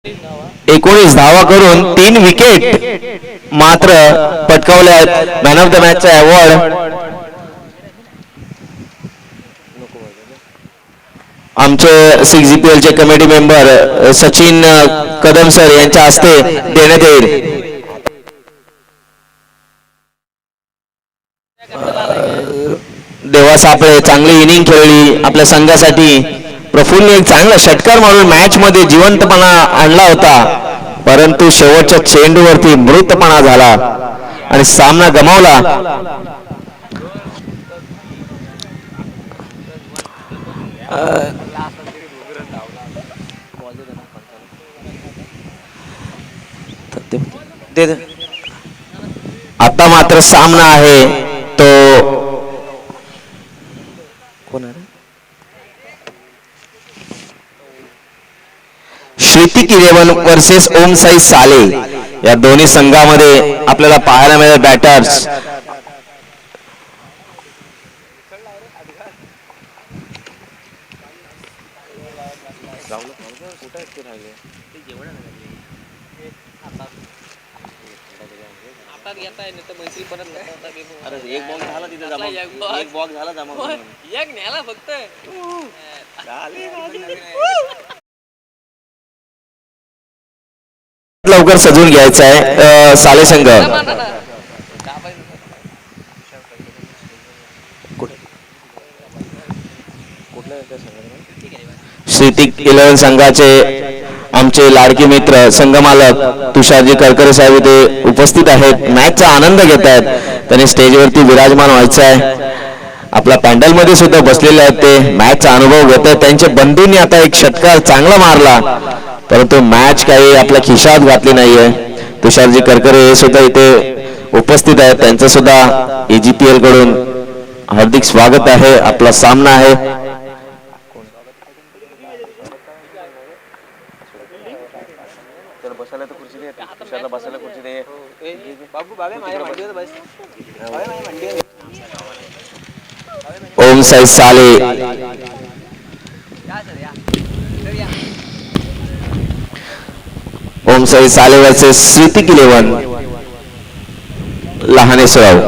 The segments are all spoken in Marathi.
19 धावा करून 3 विकेट मात्र पटकावल्या आहेत. मॅन ऑफ द मॅचचा अवॉर्ड आमचे 6GPL चे committee member Sachin Kadam sir यांच्या हस्ते देण्यात येईल. देवा सापळे चांगली इनिंग खेळली आपल्या संघासाठी. प्रफुल्ल एक चांगला षटकार मारून मॅच मध्ये जिवंतपणा आणला होता, परंतु शेवटच्या चेंडूवरती मृतपणा झाला आणि सामना गमावला. आता मात्र सामना आहे तो श्रुतिक 11 वर्सेस ओम साई साले. या दोन्ही संघामध्ये आपल्याला पाहायला मिळेल बॅटर्स लवकर सजून घ्यायचा आहे साले संघ. श्रुतिक 11 संघाचे आमचे लाडके मित्र संघमालक तुषारजी करकरे साहेब इथे उपस्थित आहेत. मॅचचा आनंद घेत आहेत. त्यांनी स्टेजवरती विराजमान व्हायचं आहे. आपल्या पॅन्डल मध्ये सुद्धा बसलेले आहेत. ते मॅचचा अनुभव घेत आहेत. त्यांच्या बंधूंनी आता एक षटकार चांगला मारला, परंतु मॅच काही आपल्या खिशात घातली नाहीये. तुषारजी करकरे हे सुद्धा इथे उपस्थित आहेत. त्यांचं सुद्धा AGPL कडून हार्दिक स्वागत आहे. आपला सामना आहे. ओम साई साले ओम साई साले वर्सेस श्रुतिक 11 लहानेसराव.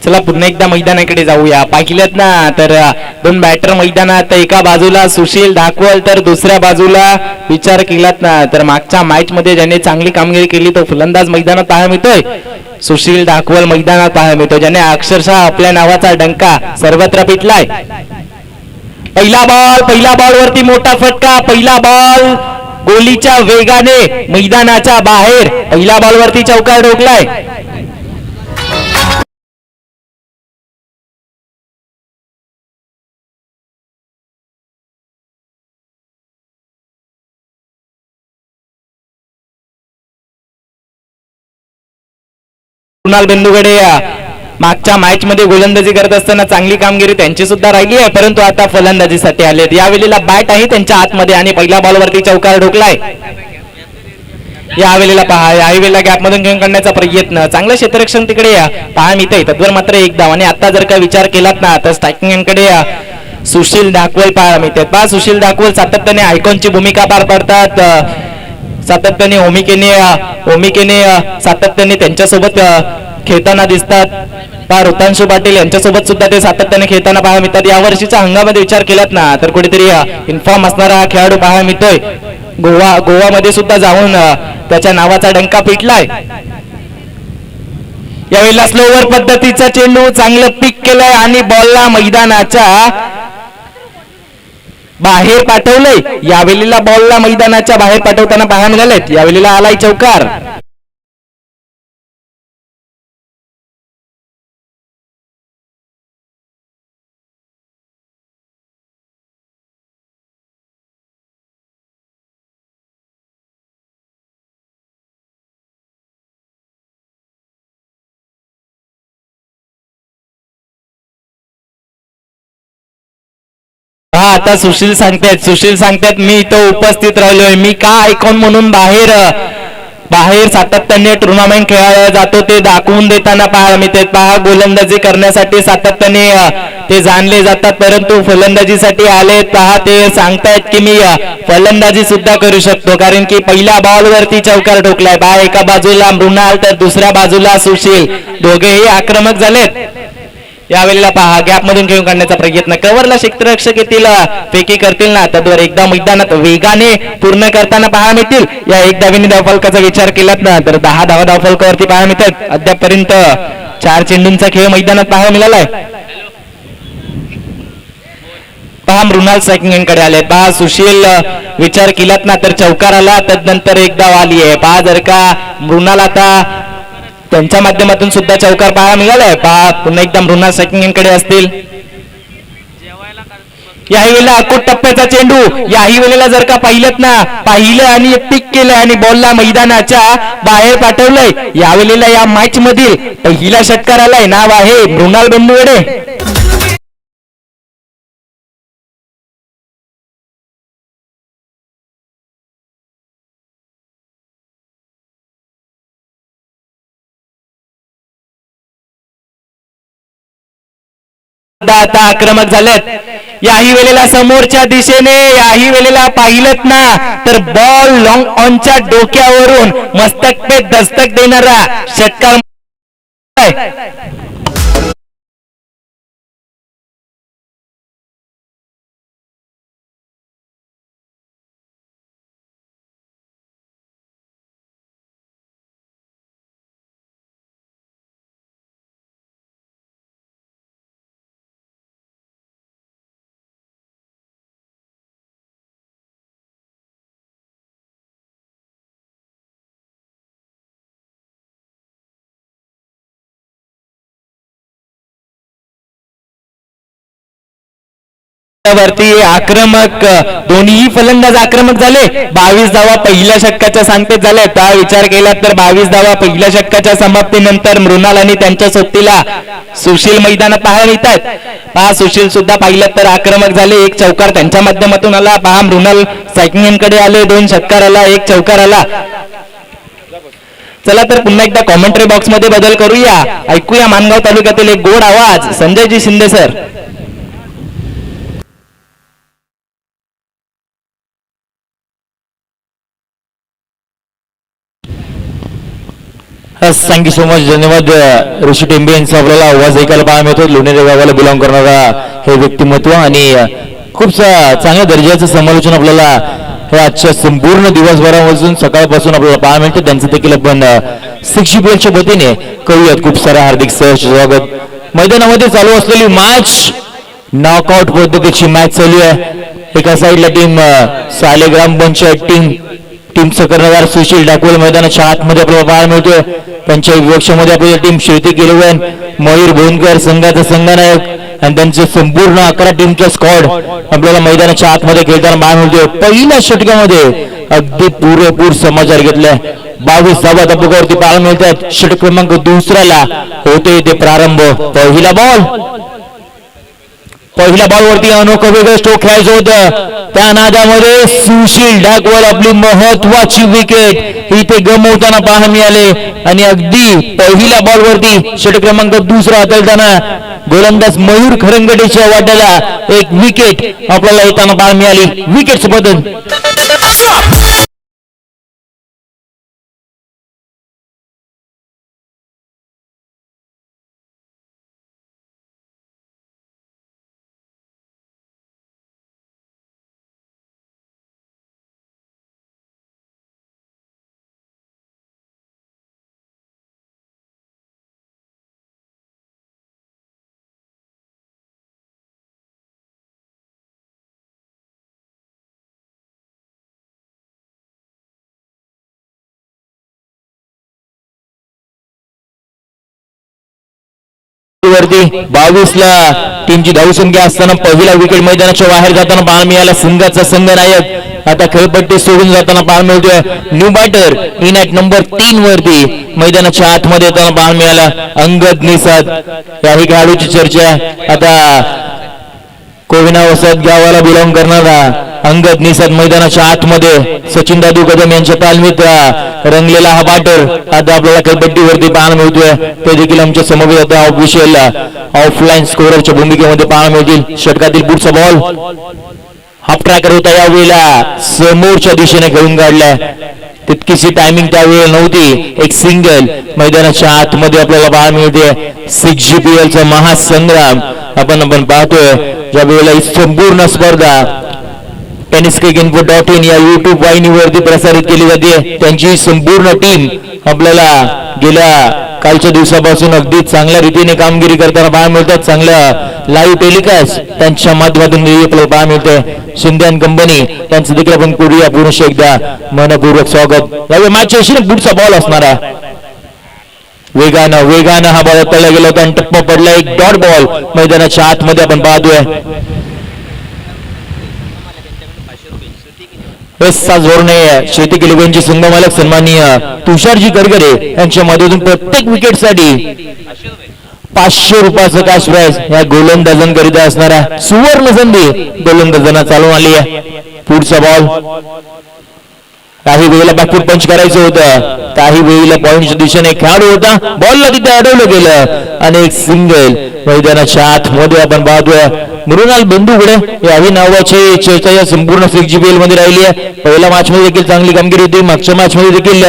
चला पुन्हा एकदा मैदानाकडे जाऊया. पाहिलेत ना तर दोन बॅटर मैदानात, एका बाजूला सुशील धाकवल तर दुसऱ्या बाजूला विचार केलात ना तर मागच्या मॅच मध्ये ज्याने चांगली कामगिरी केली तो फलंदाज मैदानात पाहायला मिळतोय. सुशील धाकवल मैदानात पाहायला मिळतोय, ज्याने अक्षरशः आपल्या नावाचा डंका सर्वत्र पिटलाय. पहिला बॉल वरती मोठा फटका. पहिला बॉल गोलीच्या वेगाने मैदानाच्या बाहेर. पहिल्या बॉल वरती चौकार ठोकलाय. कुणाल बंधूकडे मागच्या मॅच मध्ये गोलंदाजी करत असताना चांगली कामगिरी त्यांची सुद्धा राहिली आहे, परंतु आता फलंदाजीसाठी आलेत. यावेळेला बॅट आहे त्यांच्या आतमध्ये आणि पहिल्या बॉलवरती चौकार ठोकलाय. यावेळेला पहा, यावेळेला गॅप मधून घेऊन काढण्याचा प्रयत्न. चांगलं क्षेत्ररक्षण तिकडे पहा मिळतंय. तद्वर मात्र एक धाव. आणि आता जर का विचार केलात ना तर स्ट्रायकिंगकडे सुशील धाकवल पाहायला मिळतात. पहा सुशील धाकवल सातत्याने आयकॉनची भूमिका पार पाडतात. सातत्याने ओमिकेने सातत्याने त्यांच्यासोबत खेळताना दिसतात. पहा ऋतांशु पाटील यांच्यासोबत सुद्धा ते सातत्याने खेळताना पाहायला मिळतात. या वर्षीच्या हंगामध्ये विचार केलात ना तर कुठेतरी इन्फॉर्म असणारा हा खेळाडू पाहायला मिळतोय. गोवामध्ये सुद्धा जाऊन त्याच्या नावाचा डंका पिटलाय. यावेळेला स्लोवर पद्धतीचा चेंडू चांगलं पिक केलंय आणि बॉलला मैदानाच्या बाहेर पाठवलंय. यावेळेला बॉलला मैदानाच्या बाहेर पाठवताना पाहायला मिळालेत. यावेळेला आलाय चौकार. आता सुशील सांगतायत मी तो उपस्थित राहिलोय. मी का आयकॉन म्हणून बाहेर बाहेर सातत्याने टुर्नामेंट खेळला जातो ते दाखवून देताना पाहायला मिळते. पहा गोलंदाजी करण्यासाठी सातत्याने ते जाणले जातात, परंतु फलंदाजीसाठी आले पहा ते सांगतायत की मी फलंदाजी सुद्धा करू शकतो, कारण की पहिल्या बॉल वरती चौकार ठोकलाय. पहा एका बाजूला मृणाल तर दुसऱ्या बाजूला सुशील, दोघेही आक्रमक झालेत. यावेळेला पहा गॅप मधून खेळून काढण्याचा प्रयत्न, कव्हरला क्षेत्ररक्षक येतील फेकी करतील ना, तद्वर एकदा मैदानात वेगाने पूर्ण करताना पाहायला मिळतील. या एक धावेने धावफलकाचा विचार केलात ना तर 10 धावा धावफलकावरती पाहायला मिळतात. अद्यापर्यंत 4 चेंडूंचा खेळ मैदानात पाहायला मिळालाय. पहा मृणाल सेकंड कडे आले. पहा सुशील विचार केलात ना तर चौकार आला, तदनंतर एकदा आली आहे. पहा जर का मृणाल आता त्यांच्या माध्यमातून सुद्धा चौकार पाहायला मिळालाय. पहा पुन्हा एकदा मृणाल सेकंड कडे असतील. याही वेळेला अकोट टप्प्याचा चेंडू, याही वेळेला जर का पाहिलं आणि पिक केलं आणि बॉलला मैदानाच्या बाहेर पाठवलंय. यावेळेला या मॅच मधील पहिला षटकार आलाय, नाव आहे मृणाल बेंदुवडे. आता आक्रमक झालेत. याही वेळेला समोरच्या दिशेने, याही वेळेला पाहिलत ना तर बॉल लॉंग ऑनच्या डोक्यावरून मस्तक पे दस्तक देणारा षटकार. वरती आक्रमक, दोन्ही फलंदाज आक्रमक झाले. 22 धावा पहिल्या षटकाच्या सांगतेत झाल्या. त्या विचार केला तर 22 धावा पहिल्या षटकाच्या समाप्तीनंतर मृणाल आणि त्यांच्या सोबतीला सुशील मैदानात पाहायला येतात. पहा सुशील सुद्धा पाहिलं तर आक्रमक झाले. एक चौकार त्यांच्या माध्यमातून आला. पहा मृणाल सेकंड कडे आले, 2 षटकार आला, 1 चौकार आला. चला तर पुन्हा एकदा कॉमेंट्री बॉक्स मध्ये बदल करूया. ऐकूया मानगाव तालुक्यातील एक गोड आवाज, Sanjayji Shinde sir. Thank you so much. धन्यवाद ऋषी टेंबे यांचा आपल्याला आवाज ऐकायला पाहायला मिळतो. लोणेरे गावाला बिलॉंग करणारा हे व्यक्तिमत्व आणि खूप चांगल्या दर्जाचं समालोचन आपल्याला हे आजच्या संपूर्ण दिवसभरापासून सकाळपासून आपल्याला पाहायला मिळतं. त्यांचं देखील आपण 6GPLच्या वतीने करूयात खूप सारा हार्दिक सहर्ष स्वागत. मैदानामध्ये चालू असलेली मॅच नॉकआउट पद्धतीची मॅच चालू आहे. एका साईडला टीम सालेग्राम पंचायत टीमचं कर्णधार सुशील डाकोल मैदानाच्या आतमध्ये आपल्याला पाहायला मिळतोय. पंचायत विभागामध्ये आपल्याला टीम शेळती केलवन, मयूर भोनकर संघाचा संघनायक आणि त्यांचे संपूर्ण 11 टीमचा स्क्वॉड आपल्याला मैदानाच्या आतमध्ये खेळताना पाहायला मिळतोय. पहिल्या षटकामध्ये अगदी पुरेपूर समाचार घेतलाय. 22 धावा धाबकावरती पाहायला मिळतात. षटक क्रमांक दुसऱ्याला होते ते प्रारंभ. पहिल्या बॉलवरती अनोखं वेगळं स्ट्रोक खेळायचं होतं. त्या नादामध्ये सुशील डाकवाल आपली महत्वाची विकेट इथे गमवताना पाहायला मिळाले आणि अगदी पहिल्या बॉलवरती षटक क्रमांक दुसरा हाताळताना गोलंदाज मयूर खरंगडेच्या वाट्याला एक विकेट आपल्याला येताना पाहायला मिळाली. विकेटचं बदल वरती 22 ला टीमची धावसंख्या असताना पहिला विकेट मैदानाच्या बाहेर जाताना पाहायला मिळाला. संघाचा संघनायक आता खेळपट्टी सोडून जाताना पाहायला मिळतोय. New batter in at number 3 वरती मैदानाच्या आतमध्ये येताना पाहायला मिळाला. अंगद निसाद याही खेळाडूची चर्चा आता कोविना वसत गावाला बिलॉंग करणारा अंगद निसद मैदानाच्या आतमध्ये सचिन दादू कदम यांच्या तालमीत रंगलेला हा बाटर आता आपल्याला कबड्डीवरती पाहायला मिळतोय. ते देखील आमच्या समोर आता ऑफिशियल ऑफलाईन स्कोररच्या भूमिकेमध्ये पाहायला मिळतील. षटकातील पुढचा बॉल हाफ ट्रॅकर होता, यावेळेला समोरच्या दिशेने घेऊन काढलाय. तितकीशी टायमिंग त्यावेळेला नव्हती. एक सिंगल मैदानाच्या आतमध्ये आपल्याला पाहायला मिळते. 6GPL चा महासंग्राम आपण पाहतोय, ज्या वेळेला ही संपूर्ण स्पर्धा tenniscricinfo.in या युट्यूब वाहिनीवरती प्रसारित केली जाते. त्यांची संपूर्ण टीम आपल्याला गेल्या कालच्या दिवसापासून अगदी चांगल्या रीतीने कामगिरी करताना पाहायला मिळतात. चांगलं लाईव्ह टेलिकास्ट त्यांच्या माध्यमातून आपल्याला पाहायला मिळते. शिंदे अँड कंपनी त्यांचं देखील आपण करूया पुरुष एकदा मनपूर्वक स्वागत. यावेळी मॅचच्या पुढचा बॉल असणार आहे. वेगानं हा बॉल तळला गेला होता आणि टप्पा पडला. एक डॉट बॉल मैदानाच्या आतमध्ये आपण पाहतोय. जोरने शेती केली संघ मालक सन्माननीय तुषारजी करगरे यांच्या मदतीतून प्रत्येक विकेटसाठी 500 रुपयाचं कॅश प्राइज या गोलंदाजांकरिता असणारा सुवर्ण संधी गोलंदाजांना चालून आली आहे. पुढचा बॉल काही वेळेला बॅकफूट पंच करायचं होतं, काही वेळेला पॉइंटच्या दिशेने खेळाडू होता, बॉलला तिथे अडवलं गेलं आणि एक सिंगल मैदानाच्या आतमध्ये आपण पाहतोय. मृणाल बंधुगडे याही नावाची चर्चा या संपूर्ण 6GPL मध्ये राहिली आहे. पहिल्या मॅच मध्ये देखील चांगली कामगिरी होती, मागच्या मॅच मध्ये देखील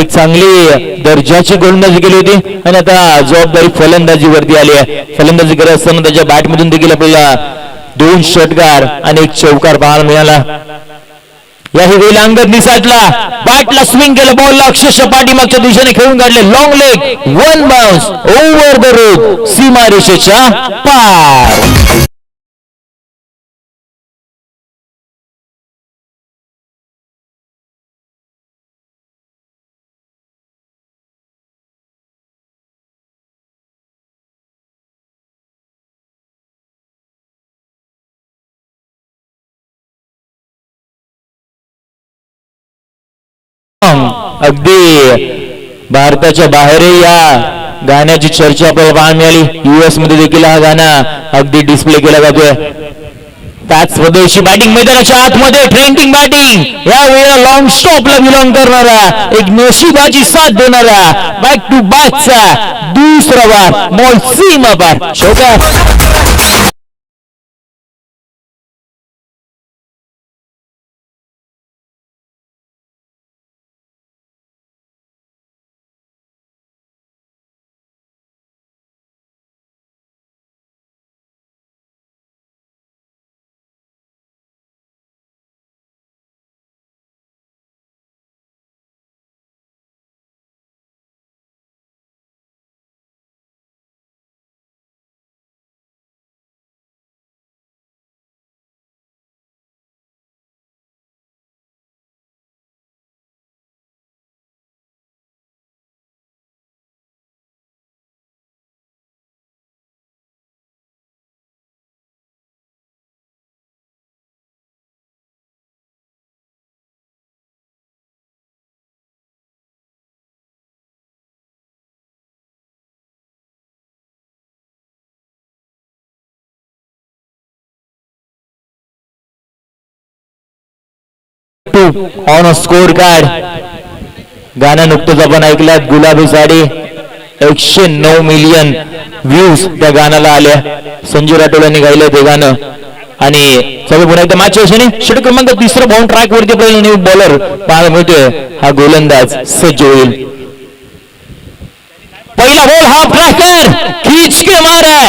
एक चांगली दर्जाची गोलंदाजी केली होती आणि आता जबाबदारी फलंदाजीवरती आली आहे. फलंदाजी करत असताना त्याच्या बॅटमधून देखील आपल्याला 2 षटकार आणि 1 चौकार पाहायला मिळाला. याही वेळेला अंगद निसाटला, बॅटला स्विंग केलं, बॉलला अक्षरशः पाठीमागच्या दिशेने खेळून काढले. Long leg, 1 bounce over the road, सीमारेषेच्या पार. अगदी भारताच्या बाहेरही या गाण्याची चर्चा आपल्याला पाहायला मिळाली. US मध्ये देखील हा गाणा अगदी डिस्प्ले केला जातोय. त्याच स्वदेशी बॅटिंग मैदानाच्या आतमध्ये ट्रेंडिंग बॅटिंग, या वेळेला लॉंग स्टॉपला बिलॉंग करणारा, एक नशिबाची साथ देणारा, बॅक टू बॅकचा दुसरा वार, बॉल सीमा पार. चौकार. On a score card. गाणं नुकतंच आपण ऐकलं, गुलाबी साडी. 109 मिलियन व्ह्यूज त्या गाण्याला आल्या. संजू राठोड यांनी गायलं ते गाणं. आणि सगळे पुन्हा एकदा मॅच षटक क्रमांक 3 बॉल ट्रॅक वरती आपल्याला न्यू बॉलर पाहायला मिळतोय. हा गोलंदाज सज्ज होईल. पहिला बॉल हा ट्रॅकर खीच के मारा,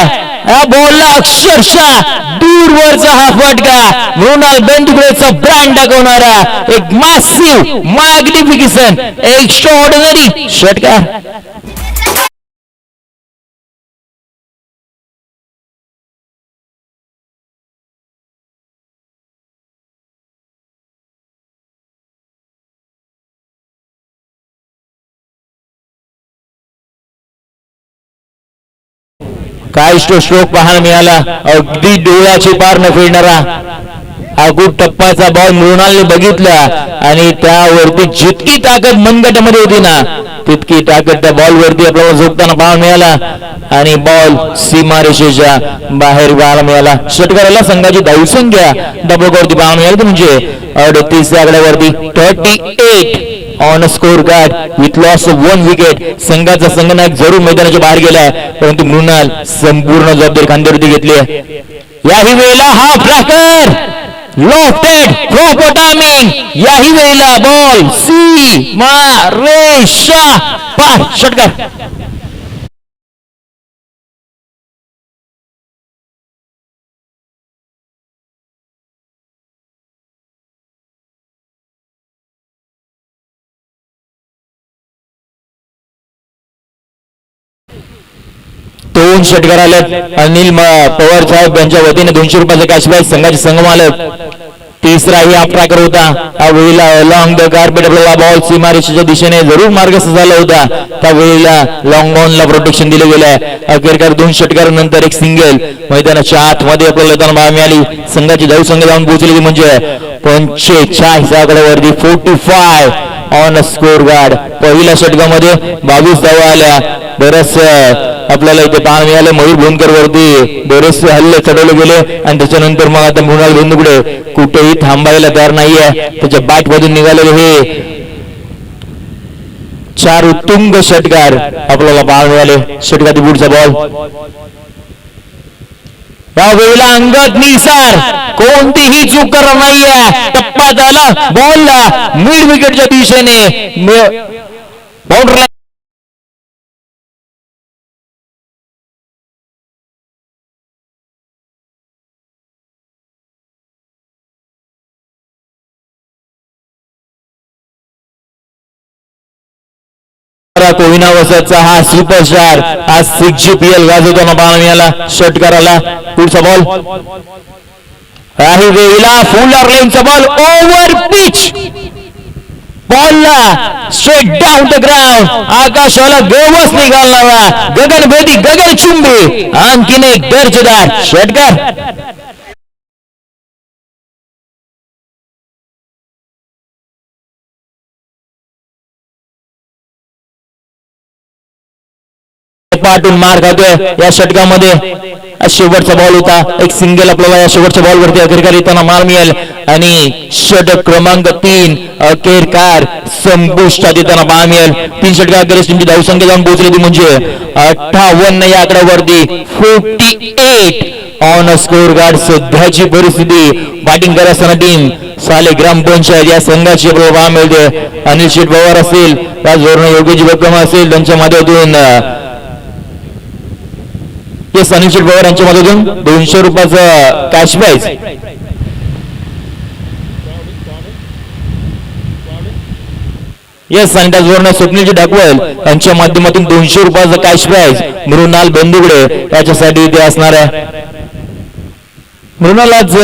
या बॉलला अक्षरशः दूरवरचा हा फटका, मृणाल बंधुगडेचा ब्रँड दाखवणारा एक मॅसिव्ह मॅग्निफिकेशन एक्स्ट्राऑर्डिनरी षटकार. काय स्ट्रोक पाहायला मिळाला, अगदी डोळ्याची पार न फिरणारा हा खूप टप्पाचा बॉल मृणालने बघितला आणि त्यावरती जितकी ताकद मनगटामध्ये होती ना तितकी ताकद त्या बॉल वरती आपल्याला झोपताना पाहायला मिळाला आणि बॉल सीमारेषेच्या बाहेर पाहायला मिळाला. षटकाराला संघाची धावसंख्या डबल वरती पाहायला मिळाली म्हणजे 38 आकड्यावरती 38 on score card with loss of 1 wicket. संघाचा संघनायक जरूर मैदानाच्या बाहेर गेलाय परंतु मृणाल संपूर्ण जबाबदारी खांद्यावरती घेतली आहे. याही वेळेला हा प्रकार लॉफ्टेड फ्रॉम टायमिंग. याही वेळेला बॉल सी मा रेषा पार. षटकार दोन षटकार आलेत. अनिल पवार साहेब यांच्या वतीने 200 रुपयाचा कॅश प्राइज संघाचे संघमालक. तिसराही हा प्रकार होता. त्या वेळेला लॉंग द कार्पेट आपल्याला बॉल सीमारेषेच्या दिशेने जरूर मार्गस्थ झाला होता. त्या वेळेला लॉंग ऑनला प्रोटेक्शन दिले गेले. अखेरकार 2 षटकारानंतर एक सिंगल मैदानाच्या आतमध्ये आपल्याला येताना पाहायला मिळाली. संघाची धावसंख्या जाऊन पोहोचली म्हणजे 45 आकड्यावरती 45 ऑन स्कोर गार्ड. पहिल्या षटकामध्ये 22 धावा आल्या. बरंच आपल्याला इथे पाहायला मिळालं. मयूर भोनकर वरती बरेचसे हल्ले चढवले गेले आणि त्याच्यानंतर मग आता मृणाल बेंदुकडे कुठेही थांबायला तयार नाहीये. त्याच्या बॅट मधून निघालेले हे 4 उत्तुंग षटकार आपल्याला पाहायला मिळाले. षटकातील पुढचा बॉल या वेळेला अंगद निसार कोणतीही चूक करणार नाहीये. टप्पा झाला बॉलला मिड विकेटच्या दिशेने बाउंड्री कोहिना वसतचा हा सुपरस्टार आज 6GPL गाजवताना पाहायला मिळाला. षटकाराला पुढचा बॉल काही वेळेला फुलर लेनचा बॉल ओव्हर पिच. बॉलला स्ट्रेट डाऊन द ग्राउंड. आकाशाला गोवस निघालणारा गगनभेदी गगनचुंबी आणखीन एक दर्जेदार षटकार. पाठून मार खातोय या षटकामध्ये. शेवटचा बॉल होता. एक सिंगल आपल्याला या शेवटच्या बॉल वरती अखेरकार येताना मार मिळेल आणि षटक क्रमांक 3 अखेरकार संपुष्टात येताना पाहायला मिळेल. 3 षटका अखेरीस तुमची धावसंख्या जाऊन पोहोचली ती म्हणजे 58 या आकड्यावरती 48 ऑन स्कोर गार्ड. सध्याची परिस्थिती बॅटिंग करत असताना टीम साले ग्रामपंचायत या संघाची आपल्याला पाहायला मिळते. अनिल शेठ पवार असतील, त्याचबरोबर योगेश बक्कम असेल, त्यांच्या माध्यमातून अनिल शेठ पवार यांच्या मदतीतून 200 रुपयाचा कॅश प्राइज. येस आणि त्याचबरोबर स्वप्नीलजी डाकवल यांच्या माध्यमातून 200 रुपयाचा कॅश प्राइज मृणाल बेंदुगडे याच्यासाठी इथे असणार आहे. मृणाल आज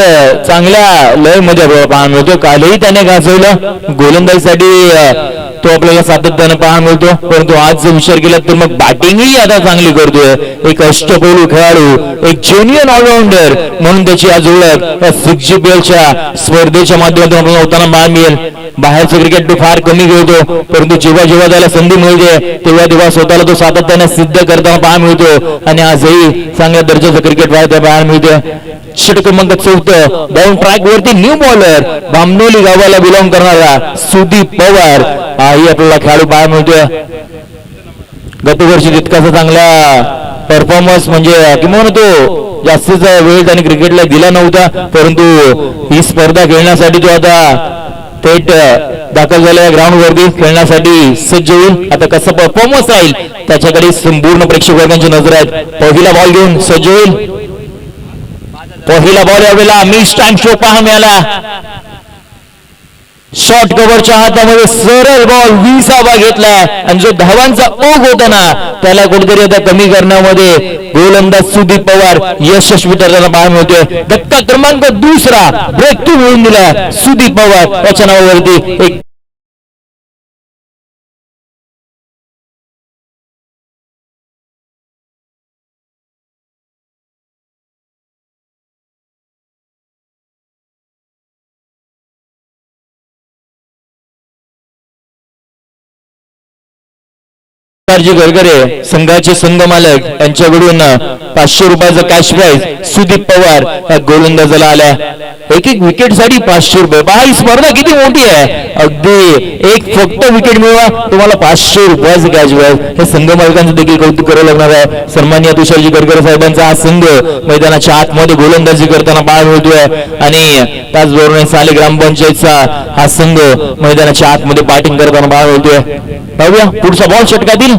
चांगल्या लय मध्ये पाहायला मिळतो. कालही त्याने गाजवलं गोलंदाजीसाठी तो आपल्याला सातत्याने पाहायला मिळतो. परंतु आज जर विचार केला तर मग बॅटिंगही आता चांगली करतोय. एक अष्टपैलू खेळाडू, एक जेन्युइन ऑलराऊंडर म्हणून त्याची आज ओळख या 6GPLच्या स्पर्धेच्या माध्यमातून आपल्याला होताना पाहायला मिळेल. बाहेरचं क्रिकेट तो फार कमी खेळतो परंतु जेव्हा जेव्हा त्याला संधी मिळते तेव्हा तेव्हा स्वतःला तो सातत्याने सिद्ध करताना पाहायला मिळतो आणि आजही चांगल्या दर्जाचं क्रिकेट पाहायला मिळते. षटक क्रमांक 4 डाऊन ट्रॅक वरती न्यू बॉलर बामनोली गावाला बिलॉंग करणारा सुदीप पवार हाही आपल्याला खेळाडू पाहायला मिळतोय. गतवर्षी तितकासा चांगला परफॉर्मन्स म्हणजे किंवा तो जास्तीचा वेळ त्याने क्रिकेटला दिला नव्हता परंतु ही स्पर्धा खेळण्यासाठी तो आता थेट दाखल झालेल्या ग्राउंड वरती खेळण्यासाठी सज्ज होईल. आता कसं परफॉर्मन्स राहील त्याच्याकडे संपूर्ण प्रेक्षक वर्गांची नजर आहेत. पहिला बॉल घेऊन सज्ज होईल. पहिला बॉल यावेळेला मिस टाइम शो पाहायला मिळाला. शॉर्ट कव्हरच्या हातामध्ये सरळ बॉल 20 घेतलाय आणि जो धावांचा ओघ होता ना त्याला कुठेतरी आता कमी करण्यामध्ये गोलंदाज सुदीप पवार यशस्वी ठरताना पाहायला मिळतोय. धक्का क्रमांक 2 ब्रेक थ्रू मिळून दिला सुदीप पवार याच्या नावावरती एक तुषारजी गरगरे संघाचे संघ मालक यांच्याकडून 500 रुपयाचा कॅश प्राइज सुदीप पवार या गोलंदाजाला आल्या. एक विकेट साठी 500 रुपये. पहा ही स्पर्धा किती मोठी आहे. अगदी एक फक्त विकेट मिळवा तुम्हाला 500 रुपयाचं कॅश प्राइज. हे संघ मालकांचं देखील कौतुक करावं लागणार आहे. सन्माननीय तुषारजी गरगरे साहेबांचा हा संघ मैदानाच्या आतमध्ये गोलंदाजी करताना पाहायला मिळतोय आणि त्याचबरोबर साले ग्रामपंचायतचा हा संघ मैदानाच्या आतमध्ये बॅटिंग करताना पाहायला मिळतोय. पाहूया पुढचा बॉल षटकातील.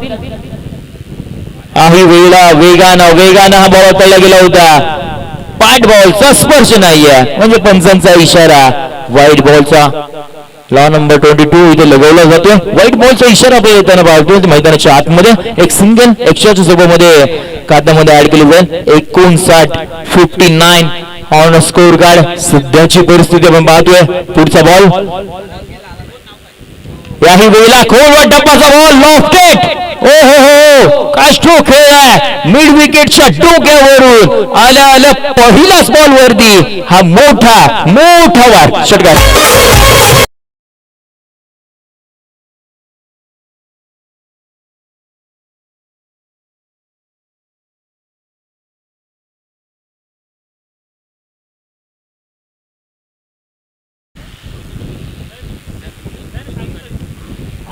काही वेळेला वेगानं वेगानं हा बॉल तळला गेला होता. पाठ बॉलचा स्पर्श नाहीये म्हणजे पंचांचा इशारा. व्हाईट बॉलचा लॉ नंबर 22 इथे लगवला जातोय. व्हाईट बॉलचा इशारा आपल्याला येताना पाहतोय. मैदानाच्या आतमध्ये एक सिंगल एक्स्ट्राच्या सोबतमध्ये खात्यामध्ये ऍड केली जाईल. 59 ऑन स्कोर कार्ड. सध्याची परिस्थिती आपण पाहतोय. पुढचा बॉल याही वेळेला खोलवर टप्पाचा बॉल लॉफ्टेड. ओ हो काय स्ट्रोक खेळलाय. मिड विकेटच्या डोक्यावरून आल्या आल्या पहिलाच बॉल वरती हा मोठा मोठा वार षटकार.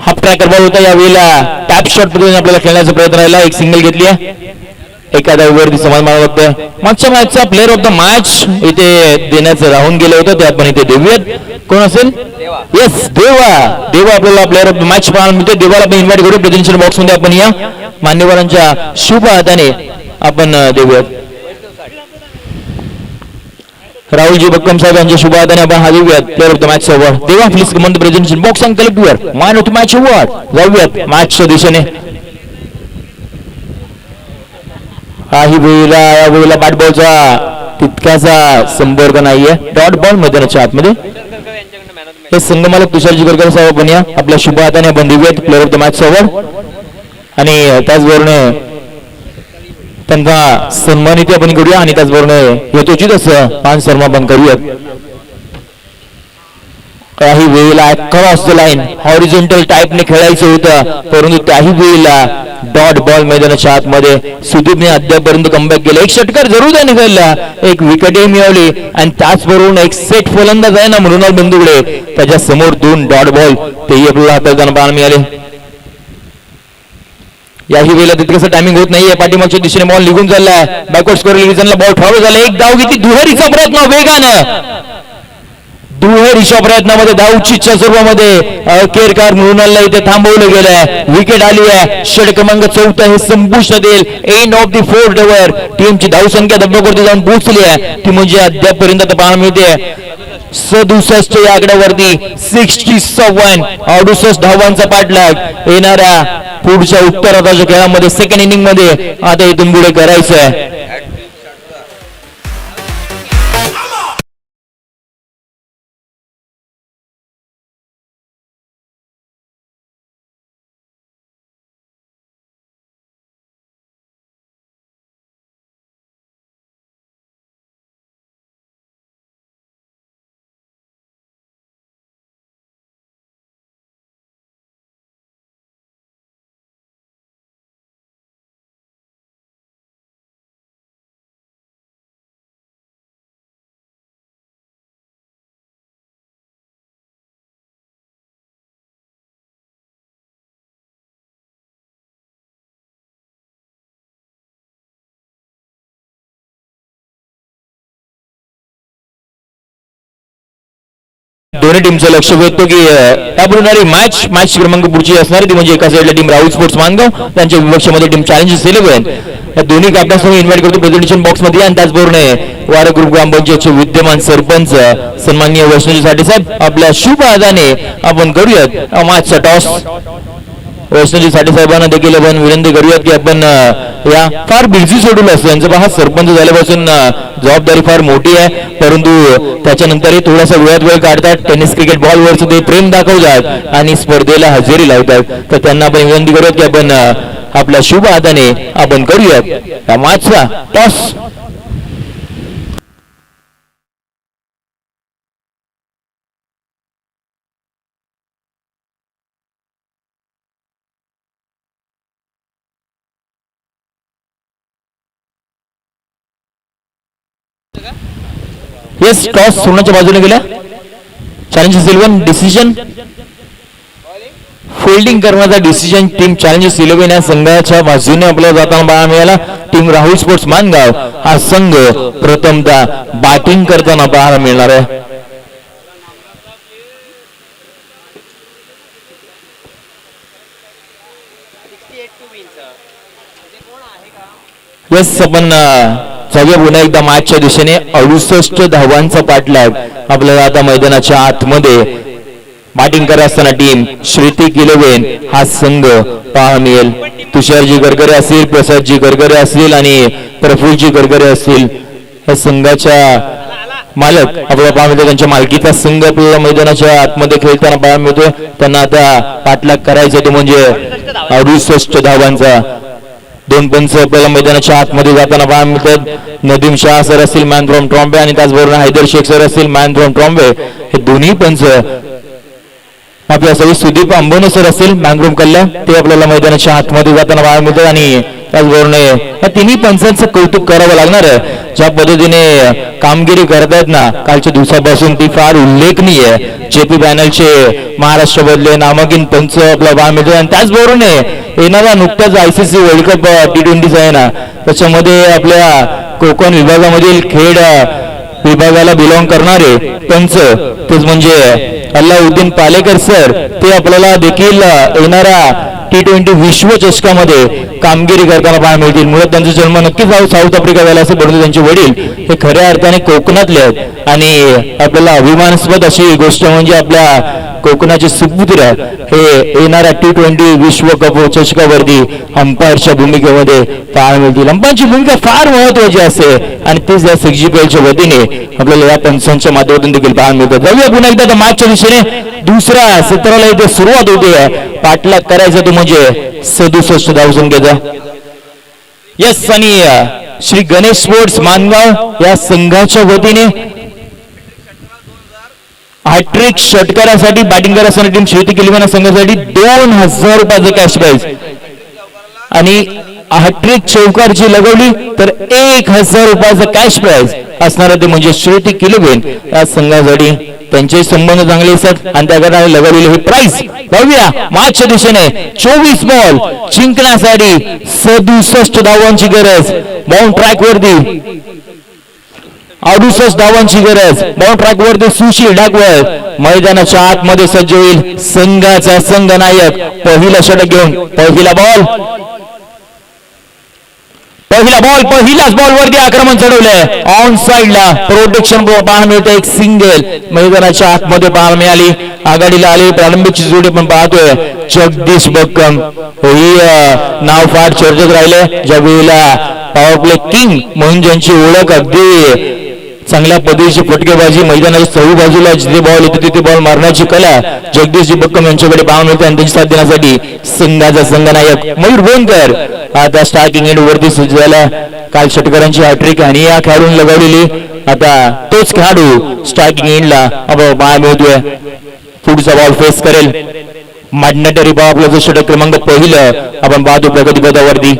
हाफ ट्रॅकर बॉल होता. यावेळेला टॅप शॉट पद्धतीने आपल्याला खेळण्याचा प्रयत्न राहिला. एक सिंगल घेतली आहे. एखाद्या वरती समाज मला बघतोय. मागच्या मॅचचा प्लेअर ऑफ द मॅच इथे देण्याचं राहून गेलं होतं ते आपण इथे देऊयात. कोण असेल. येस देवा. देवा आपल्याला प्लेअर ऑफ द मॅच पाहायला मिळते. देवाला आपण इन्व्हाइट करू प्रेझेंटेशन बॉक्स मध्ये. आपण या मान्यवरांच्या शुभ हाताने आपण देऊयात. राहुलजी बक्कम साहेब यांच्या शुभ हाताने आपण हा देऊयात player of the match award. Deva please come on the presentation box and collect your man of the match award. जाऊयात मॅचच्या दिशेने. काही वेळेला या वेळेला बॅट बॉलचा तितकासा संपर्क नाहीये. डॉट बॉल मैदानाच्या आतमध्ये. हे संघमालक तुषारजी गरगरे साहेब आपण या आपल्या शुभ हाताने आपण देऊयात player of the match award. आणि त्याचबरोबर त्यांचा सन्मानित आपण करूया आणि त्याचबरोबर यथोचित असं मान सन्मान आपण करूयात. काही वेळेला क्रॉस द लाईन हॉरिझॉन्टल टाईपने खेळायचं होतं परंतु त्याही वेळेला डॉट बॉल मैदानाच्या आतमध्ये सुदीपने अद्यापर्यंत कमबॅक केलं. एक षटकार जरूर त्याने खेळला. एक विकेटही मिळवली आणि त्याचबरोबर एक सेट फलंदाज आहे ना मृणाल बंधुगडे त्याच्या समोर 2 डॉट बॉल तेही आपल्याला हाताळताना पाहायला मिळाले. याही वेळेला तितकंसं टायमिंग होत नाहीये. पाठीमागच्या दिशेने बॉल निघून चाललाय. बॅकवर्ड स्कोर डिव्हिजनला बॉल फॉलो झाला. एक धाव घेतली. दुहेरीचा प्रयत्न वेगानं. दुहेरीच्या प्रयत्नामध्ये धावची स्वरूपामध्ये केरकार मृणालला इथे थांबवलं गेलंय. विकेट आली आहे. षटक क्रमांक 14 हे संपुष्टात येईल. End of the 4th over. टीमची धावसंख्या धबधबवरती जाऊन पोहोचली आहे. ती म्हणजे अद्यापपर्यंत पाहायला मिळते 67 या आकड्यावरती 67 68 धावांचा पाठलाग येणाऱ्या पुढच्या उत्तरार्धाच्या खेळामध्ये सेकंड इनिंग मध्ये आता इथून पुढे करायचं आहे. दोन्ही टीमचं लक्ष वेधतो की त्यापूर्वी मॅच क्रमांक पुढची असणार ती म्हणजे एका साईडला टीम राहुल स्पोर्ट्स मानगाव त्यांच्या विपक्षामध्ये टीम चॅलेंजेस 11 या दोन्ही कॅप्टन्सना इन्व्हाइट करतो प्रेझेंटेशन बॉक्स मध्ये. आणि त्याचबरोबर वारा ग्रुप ग्रामपंचायतचे विद्यमान सरपंच सन्माननीय वैष्णवजी साठे साहेब आपल्या शुभ हाताने आपण करूयात मॅचचा टॉस. वैष्णवजी साठे साहेबांना देखील आपण विनंती करूयात की आपण या फार बिझी शेड्यूल असतो यांचा. पहा सरपंच झाल्यापासून जबाबदारी फार मोठी आहे परंतु त्याच्यानंतरही थोडासा वेळात वेळ काढतात. टेनिस क्रिकेट बॉलवरचं ते प्रेम दाखवतात आणि स्पर्धेला हजेरी लावतात. तर त्यांना आपण विनंती करूयात की आपण आपल्या शुभ हाताने आपण करूयात या मॅचचा टॉस. येस टॉस सोडण्याच्या बाजूने गेल्या. चॅलेंजर्स 11 डिसिजन फोल्डिंग करण्याचा डिसिजन टीम चॅलेंजर्स 11 या संघाच्या बाजूने आपल्याला जाताना पाहायला मिळाला. टीम राहुल स्पोर्ट्स मानगाव हा संघ प्रथमतः बॅटिंग करताना पाहायला मिळणार आहे. येस आपण जाऊया पुन्हा एकदा मॅचच्या दिशेने. 68 धावांचा पाठलाग आपल्याला आता मैदानाच्या आतमध्ये बॅटिंग करत असताना टीम श्रुतिक 11 हा संघ पाहायला मिळेल. तुषारजी गरगरे असतील, प्रसादजी गरगरे असतील आणि प्रफुल्लजी गरगरे असतील या संघाच्या मालक आपल्याला पाहायला मिळतो. त्यांच्या मालकीचा संघ आपल्याला मैदानाच्या आतमध्ये खेळताना पाहायला मिळतोय. त्यांना आता पाठलाग करायचा तो म्हणजे 68 धावांचा. 2 पंच आपल्याला मैदानाच्या आतमध्ये जाताना पाहायला मिळतात. नदीम शाह सर असतील मॅन फ्रॉम ट्रॉम्बे आणि त्याचबरोबर हैदर शेख सर असतील मॅन फ्रॉम ट्रॉम्बे. हे दोन्ही पंच आपल्या सगळे सुदीप अंबोने सर असतील मॅनग्रोम कल्ला ते आपल्याला मैदानाच्या आतमध्ये जाताना पाहायला मिळतात. आणि त्याचबरोबर या तिन्ही पंचांचं कौतुक करावं लागणार आहे. ज्या पद्धतीने कामगिरी करतायत ना कालच्या दिवसापासून ती फार उल्लेखनीय आहे. जेपी पॅनलचे महाराष्ट्रामधले नामांकित पंच आपल्याला पाहायला मिळतात. आणि त्याचबरोबर येणारा नुकताच ICC वर्ल्ड कप T20 आहे ना त्याच्यामध्ये आपल्या कोकण विभागामधील खेळ विभागाला बिलॉंग करणारे पंच तेच म्हणजे अल्लाउद्दीन पालेकर सर ते आपल्याला देखील येणारा T20 विश्वचषकामध्ये कामगिरी करताना पाहायला मिळतील. मुळात त्यांचा जन्म नक्कीच साऊथ आफ्रिका झाला असं परंतु त्यांचे वडील हे खऱ्या अर्थाने कोकणातले आहेत. आणि आपल्याला अभिमानास्पद अशी गोष्ट म्हणजे आपल्या कोकणाचे सुपुत्र हे येणाऱ्या T20 विश्वकप चषकावरती अंपायरच्या भूमिकेमध्ये पाहायला मिळतील. अंपायरची भूमिका फार महत्वाची असते आणि तीच या CGPLच्या वतीने आपल्याला या पंचांच्या माध्यमातून देखील पाहायला मिळतात. जाऊया पुन्हा एकदा मॅचच्या दिशेने. दुसऱ्या सत्राला इथे सुरुवात होते. पाठलाग करायचा तो म्हणजे 67 धावसंख्येचा. यस आणि श्री गणेश स्पोर्ट्स मानगाव या संघाच्या वतीने हॅट्रिक षटकारासाठी बॅटिंग करण्यासाठी टीम श्रुतिक 11 संघासाठी 2000 रुपयाचं कॅश प्राइज आणि हॅट्रिक चौकार जी लगवली तर 1000 रुपयाचं कॅश प्राइज असणार ते म्हणजे श्रुतिक 11 या संघासाठी. त्यांचे संबंध चांगले असतात आणि त्याकरता लगवलेली ही प्राइज. जाऊया मॅचच्या दिशेने. 24 बॉल जिंकण्यासाठी 67 धावांची गरज. बाउंड ट्रॅक वरती 68 धावांची गरज. बाउंड ट्रॅक वरती सुशील डाकवळ मैदानाच्या आतमध्ये सज्ज होईल. संघाचा संघनायक पहिला षटक घेऊन. पहिलाच बॉल वरती आक्रमण चढवलंय. ऑन साइडला प्रोटेक्शन पाहायला मिळतं. एक सिंगल मैदानाच्या आतमध्ये पाहायला मिळाली. आघाडीला आली प्रारंभीची जोडी पण पाहतोय जगदीश बक्कम. ही नाव फार चर्चेत राहिले. ज्या वेळेला पॉवर प्ले किंग म्हणून ज्यांची ओळख अगदी चांगल्या पद्धतीची फटकेबाजी मैदानाच्या चहू बाजूला जिथे बॉल येतो तिथे बॉल मारण्याची कला जगदीशजी बक्कम यांच्याकडे पाहायला मिळते. आणि त्यांची साथ देण्यासाठी संघाचा संघनायक मयूर बोनकर आता स्टार्टिंग एंड वरती सज्ज झाला. काल षटकारांची हॅट्रिक आणि या खेळाडून लगवलेली. आता तोच खेळाडू स्टार्टिंग एंडला आपण पाहायला मिळतोय. पुढचा बॉल फेस करेल मॅग्नेटरी बॉल. आपलं षटक क्रमांक पहिलं आपण पाहतो प्रगतीपथावरती.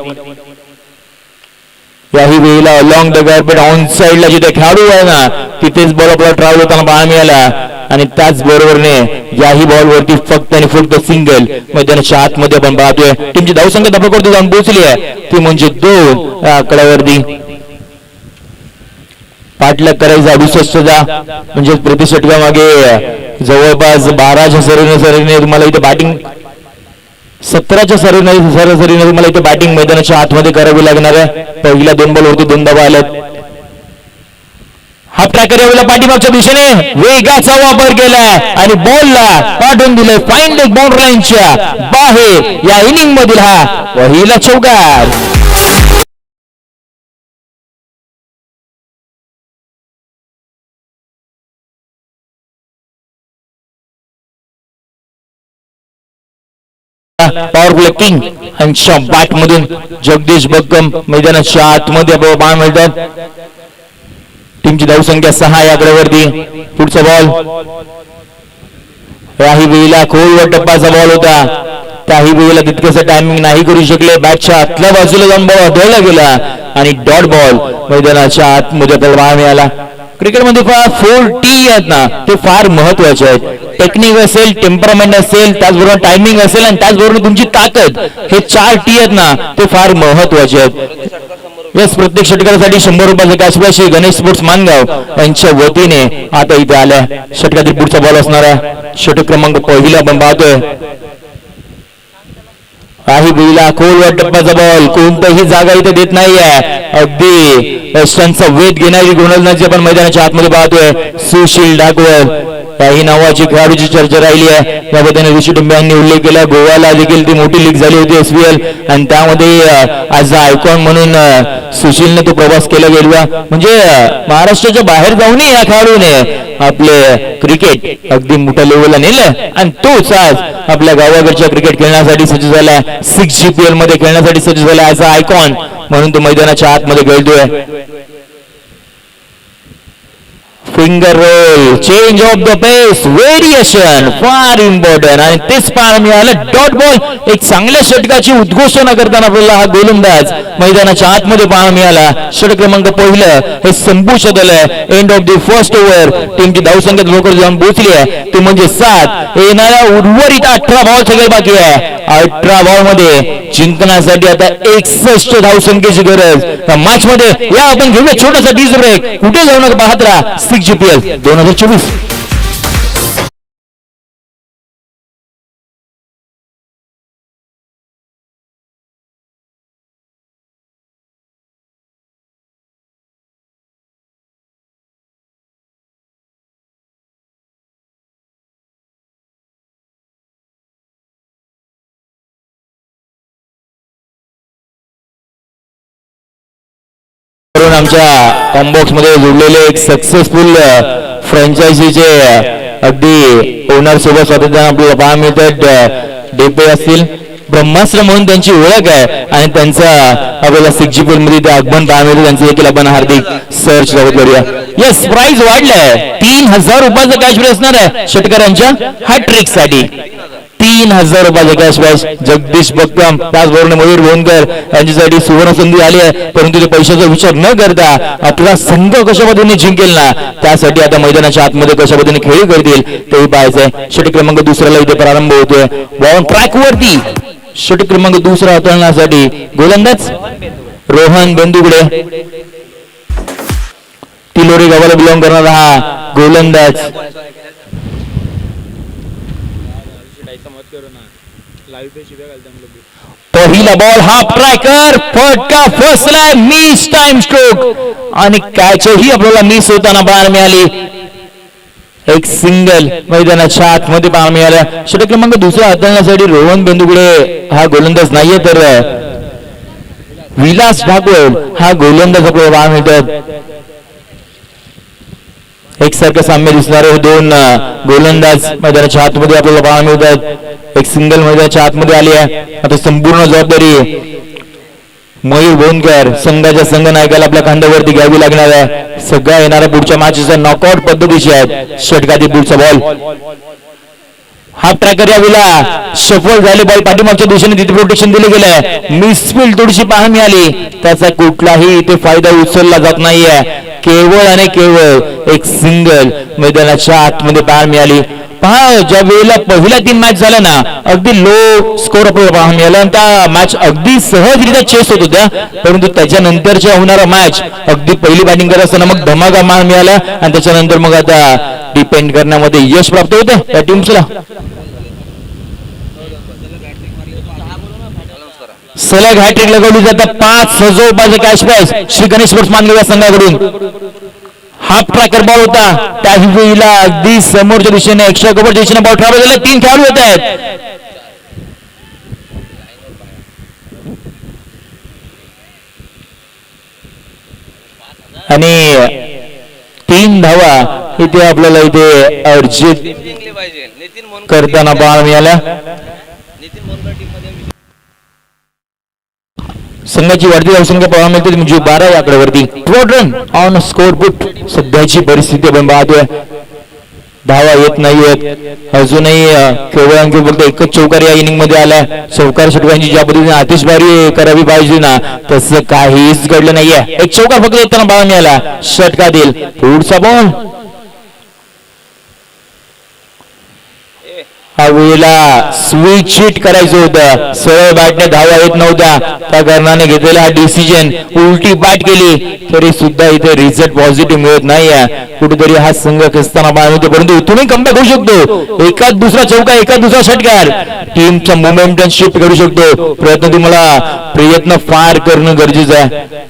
याही वेळेला अलॉंग द गार्पेट ऑन साइडला जिथे खेळाडू आहे ना तिथेच बॉल आपल्याला ट्रॅव्हल होताना पाहायला मिळाला. आणि त्याच बरोबरने याही बॉलवरती फक्त आणि फक्त सिंगल मैदानाच्या आतमध्ये आपण पाहतोय. टीमची धावसंख्या धापाकडे जाऊन पोहोचली आहे ती म्हणजे 2 आकड्यावरती. पाठलाग करायचा 68 म्हणजे प्रति षटकामागे जवळपास 12च्या सरीने तुम्हाला इथे बॅटिंग 17च्या सरासरीने तुम्हाला इथे बॅटिंग मैदानाच्या आतमध्ये करावी लागणार आहे. पहिल्या 2 बॉलवरती 2 धावा आल्यात. हा ट्रॅकर यावेळेला पाठीमागच्या दिशेने वेगाचा वापर केला आणि बॉलला पाठवून दिले फाईन लेग बाउंड्री लाईनच्या बाहेर. या इनिंग मधील हा पहिला चौकार. पॉवर प्ले किंग यांच्या बॅट मधून जगदीश बक्कम मैदानाच्या आतमध्ये पाहायला मिळतात. टीमची धावसंख्या 6 या आकड्यावरती. पुढचा बॉल याही वेळेला खोलवर टप्पाचा बॉल होता. त्याही वेळेला तितकंसं टायमिंग नाही करू शकले. बॅटच्या आतल्या बाजूला जाऊन बॉल आढळला गेला आणि डॉट बॉल मैदानाच्या आतमध्ये पाहायला मिळाला. क्रिकेटमध्ये फार 4 T आहेत ना ते फार महत्वाचे आहेत. टेक्निक असेल, टेम्परामेंट असेल, त्याचबरोबर टायमिंग असेल आणि त्याचबरोबर तुमची ताकद, हे 4 T आहेत ना ते फार महत्वाचे आहेत. यस, प्रत्येक षटकारासाठी 100 रुपयाचे cash prize Ganesh sports Mangaon यांच्या वतीने आता इथे आल्या. षटकातील पुढचा बॉल असणार आहे. षटक क्रमांक पहिला आपण पाहतोय. काही बुईला खोलवर टप्प्याचा बॉल, कोणताही जागा इथे देत नाहीये. अगदी स्टंटचा वेध घेणारी गोलंदाजी आपण मैदानाच्या आतमध्ये पाहतोय. सुशील डाकवल काही नावाची खेळाडूची चर्चा राहिली आहे. याबद्दल ऋषी टिंबे यांनी उल्लेख केला. गोव्याला देखील ती मोठी लीग झाली होती SPL आणि त्यामध्ये आज आयकॉन म्हणून सुशीलने तो प्रवास केला गेला. म्हणजे महाराष्ट्राच्या बाहेर जाऊनही या खेळाडूने आपले क्रिकेट अगदी मोठ्या लेवलला नेलं आणि तोच आज आपल्या गावाकडच्या क्रिकेट खेळण्यासाठी सज्ज झाला. 6 GPL मध्ये खेळण्यासाठी सज्ज झाला. ॲज अ आयकॉन म्हणून तो मैदानाच्या आतमध्ये खेळतोय. Finger roll, change of the pace, variation फार इम्पॉर्टंट आणि तेच पाहायला मिळालं. डॉट बॉल, एक चांगल्या षटकाची उद्घोषणा करताना आपल्याला हा गोलंदाज मैदानाच्या आतमध्ये पाहायला मिळाला. षटक क्रमांक पहिलं हे संपुष्टात आलंय. End of the first over. टीमची धावसंख्या लवकर जाऊन पोहोचली आहे ते म्हणजे 7. येणाऱ्या उर्वरित 18 बॉल सगळे बाकी आहे. 18 बॉल मध्ये जिंकण्यासाठी आता 61 धावसंख्येची गरज. मॅच मध्ये या आपण घेऊया छोटासा टीज ब्रेक. कुठे जाऊ नका, पाहत राहा 6 GPL 2024. आमच्या कॉम्बॉक्स मध्ये जोडलेले एक सक्सेसफुल फ्रँचायझीचे अगदी ओनर सोबत स्वातंत्र्य आपल्याला पाहायला मिळतात. डेपे असतील, ब्रह्मास्त्र म्हणून त्यांची ओळख आहे आणि त्यांचा आपल्याला 6 GPL मध्ये ते आगमन पाहायला मिळतं. त्यांचं देखील आपण हार्दिक सर्च स्वागत करूया. यस, प्राइज वाढलाय. 3000 रुपयाचं कॅश प्राइज असणार आहे षटकारांच्या हॅट्रिक साठी. 3000 रुपयाचे कॅश प्राइज. जगदीश बक्कम, त्याचबरोबर मयूर भोनकर यांच्यासाठी सुवर्ण संधी आली आहे. परंतु ते पैशाचा विचार न करता आपला संघ कशा पद्धतीने जिंकेल ना त्यासाठी आता मैदानाच्या आतमध्ये कशा पद्धतीने खेळ करतील तेही पाहायचंय. षटक क्रमांक दुसऱ्याला इथे प्रारंभ होतोय. बॉल ट्रॅक वरती. षटक क्रमांक दुसरा हाताळण्यासाठी गोलंदाज रोहन बेंदुगडे. तिलोरी गावाला बिलॉंग करणारा हा गोलंदाज. पहिला बॉल हाफ ट्रॅकर, फटका फसलाय, मिस टाइम स्ट्रोक आणि कॅचही आपल्याला मिस होताना पाहायला मिळाली. एक सिंगल मैदानाच्या आतमध्ये पाहायला मिळाला. षटक क्रमांक दुसरा हाताळण्यासाठी रोहन बेंदुगडे हा गोलंदाज नाहीये तर विलास ढाकवल हा गोलंदाज आपल्याला पाहायला मिळतात. एकसारखं साम्य दिसणारे दोन गोलंदाज मैदानाच्या आतमध्ये आपल्याला पाहायला मिळतात. एक सिंगल मैदानाच्या आतमध्ये आली आहे. आता संपूर्ण जबाबदारी मयूर भोनकर संघाच्या संघनायकाला आपल्या खांद्यावरती घ्यावी लागणार आहे. सगळ्या येणाऱ्या पुढच्या मॅचेसचा नॉकआउट पद्धतीचे आहेत. षटकातील पुढचा बॉल हाफ ट्रॅकर यावेळेला सफल झाले. बॉल पाठीमागच्या दिशेने तिथे प्रोटेक्शन दिले गेलंय. मिसफील्ड थोडीशी पाहायला मिळाली. त्याचा कुठलाही इथे फायदा उचलला जात नाहीये. केवळ आणि केवळ एक सिंगल मैदानाच्या आतमध्ये पाहायला मिळाली. पहा, ज्या वेळेला पहिल्या 3 मॅच झाल्या ना अगदी लो स्कोर आपल्याला पाहायला मिळाला आणि त्या मॅच अगदी सहजरित्या चेस होत होत्या. परंतु त्याच्यानंतरच्या होणारा मॅच अगदी पहिली बॅटिंग करत असताना मग धमाका पाहायला मिळाला आणि त्याच्यानंतर मग आता डिपेंड करण्यामध्ये यश प्राप्त होतं त्या टीम्सला. सलग हॅट्रिक लगवली जातात. 5000 रुपयाचं cash prize Shri Ganesh sports Mangaon संघाकडून. हाफ ट्रॅकर बॉल होता. त्या वेळेला अगदी समोरच्या दिशेने एक्स्ट्रा कव्हरच्या दिशेने बॉल ट्रॅव्हल झाला. 3 खेळाडू येत आहेत. आणि 3 धावा इथे आपल्याला इथे अर्जित करताना पाहायला मिळाल्या. संघाची वाढती धावसंख्या पाहायला मिळते म्हणजे 12 या आकड्यावरती. 12 रन ऑन स्कोर बुट. सध्याची परिस्थिती आपण पाहतोय धावा येत नाहीयेत अजूनही केवळ अंकी फक्त एकच चौकार या इनिंग मध्ये आलाय. चौकार षटकांची ज्या पद्धतीने आतिषबाजी करावी पाहिजे ना तसं काहीच घडलं नाहीये. एक चौकार फक्त येताना बाळा मिळाला षटकातील. पुढचा बॉल हा वेळेला स्वीट शीट करायचं होतं. सरळ बॅटने धावा येत नव्हत्या त्या कारणाने घेतलेला हा डिसिजन उलटी बॅट केली तरी सुद्धा इथे रिझल्ट पॉझिटिव्ह मिळत नाहीये. कुठेतरी हा संघ खचताना पाहायला मिळतो परंतु इथूनही कमबॅक होऊ शकतो. एकाच दुसरा चौका एकाच दुसरा षटकार टीमचा मोमेंटम शिफ्ट करू शकतो. प्रयत्न फार करणं गरजेचं आहे.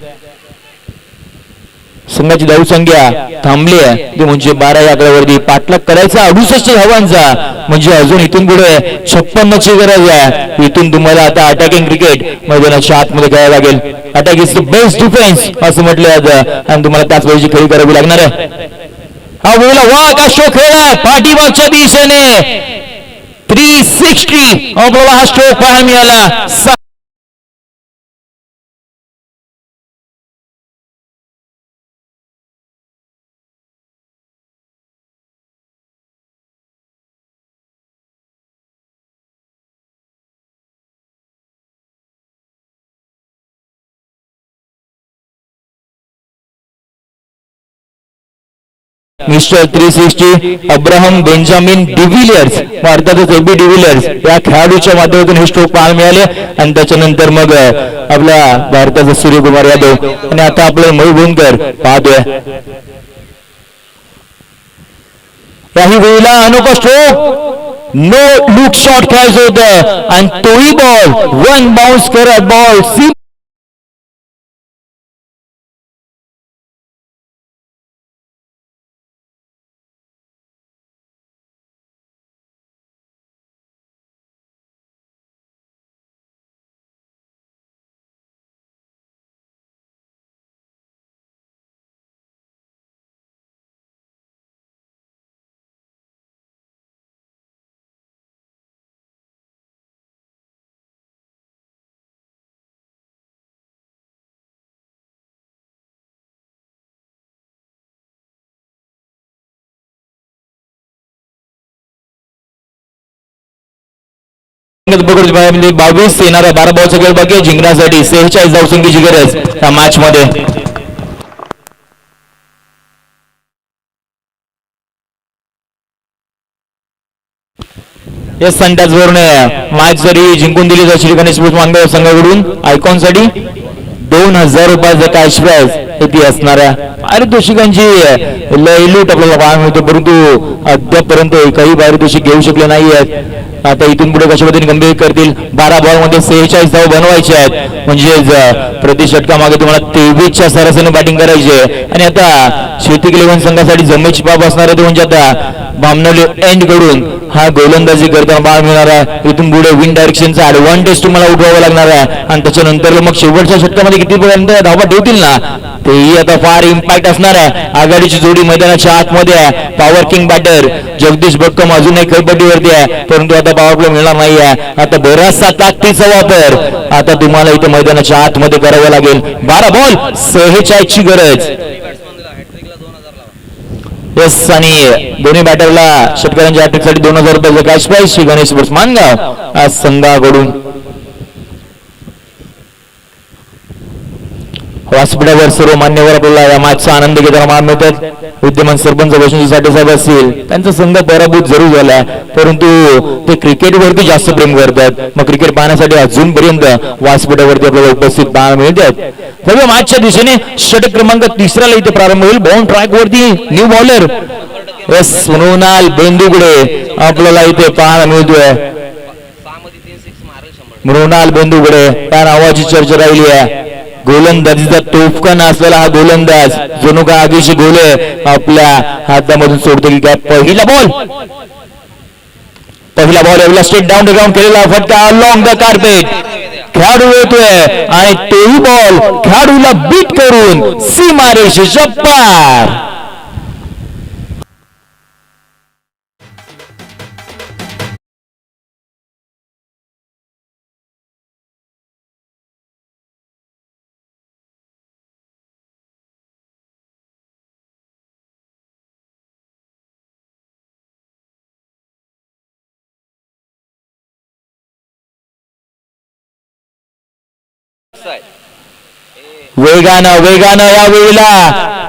संघाची धावसंख्या थांबली आहे ती म्हणजे 12 या आकड्यावरती. पाठलाग करायचा 68 धावांचा म्हणजे अजून इथून पुढे 56 ची गरज आहे. इथून तुम्हाला आता अटॅकिंग क्रिकेट मैदानाच्या आतमध्ये खेळायला लागेल. Attack is the best defence असं म्हटलं जातं आणि तुम्हाला त्याच वेळेची खेळी करावी लागणार आहे. हा वेळेला वा का स्ट्रोक खेळला पाठीमागच्या दिशेने 360 आपल्याला हा स्ट्रोक पाहायला मिळाला. मिस्टर 360 अब्राहम बेंजामिन डिव्हिलियर्स भारतातच एबी डिव्हिलियर्स या खेळाडूच्या माध्यमातून हे स्ट्रोक पाहायला मिळाले आणि त्याच्यानंतर मग आपला भारताचा सूर्यकुमार यादव आणि आता आपलं मयूर पाहतोय. याही वेळेला अनोखा स्ट्रोक नो लुक शॉट खेळायचं होतं आणि तोही बॉल वन बाउन्स करत बॉल म्हणजे 22 येणाऱ्या 12 बॉलचा खेळ बाकी जिंकण्यासाठी 46 धावसंख्येची गरज या मॅच मध्ये. या संडासवरून मॅच जरी जिंकून दिली तर श्री गणेश मानगाव संघाकडून आयकॉनसाठी 2000 रुपयाचा कॅश प्राइज येथे असणाऱ्या पारितोषिकांची लयलूट आपल्याला पाहायला मिळते परंतु अद्यापर्यंत एकही पारितोषिक घेऊ शकले नाही आहेत. आता इथून पुढे कशा पद्धतीने गंभीर करतील. 12 बॉल मध्ये 46 धाव बनवायचे आहेत म्हणजे प्रति षटकामागे तुम्हाला 23च्या सरासरीने बॅटिंग करायची आहे. आणि आता शेती 11 संघासाठी जमेची बाब असणार आहे म्हणजे आता बामनोली एंड कडून हा गोलंदाजी करताना पाहायला मिळणार आहे. इथून पुढे विन डायरेक्शनचा ऍडव्हान्टेज तुम्हाला उठवावा लागणार आहे आणि त्याच्यानंतर मग शेवटच्या षटकामध्ये किती पर्यंत धावा ठेवतील ना तेही आता फार इम्पॅक्ट असणार आहे. आघाडीची जोडी मैदानाच्या आतमध्ये आहे. पॉवर किंग बॅटर जगदीश बक्कम अजूनही खेळपट्टीवरती आहे परंतु आता पॉवर प्ले मिळणार नाही आहे. आता बराचसा ताकदीचा वापर आता तुम्हाला इथे मैदानाच्या आतमध्ये करावा लागेल. 12 बॉल 46 ची गरज. येस आणि दोन्ही बॅटरला षटकारांच्या हॅट्रिकसाठी 2000 रुपयाचा cash prize Shri Ganesh sports Mangaon आज संघाकडून. व्यासपीठावर सर्व मान्यवर आपल्याला या मॅचचा आनंद घेताना मान मिळतात. विद्यमान सरपंच वैष्णवी साठे साहेब असतील त्यांचा संघ पराभूत जरूर झाला परंतु ते क्रिकेटवरती जास्त प्रेम करतात. मग क्रिकेट पाहण्यासाठी अजूनपर्यंत व्यासपीठावरती आपल्याला उपस्थित पाहायला मिळतात. सर्व मॅचच्या दिशेने षटक क्रमांक 3ला इथे प्रारंभ होईल. बाउंड ट्रॅक वरती न्यू बॉलर एस मृणाल बेंदुगडे आपल्याला इथे पाहायला मिळतोय. मृणाल बेंदुगडे या नावाची चर्चा राहिली आहे. गोलंदाजीचा तोफखाना असलेला हा गोलंदाज जणू का आगीची गोले आपल्या हातामधून सोडतो की काय. पहिला बॉल एवढा स्ट्रेट डाऊन द ग्राउंड केलेला फटका अलॉंग द कार्पेट खेळाडू येतोय आणि तोही बॉल खेळाडूला बीट करून सीमारेषेच्या पार. वेगानं वेगानं या वेळेला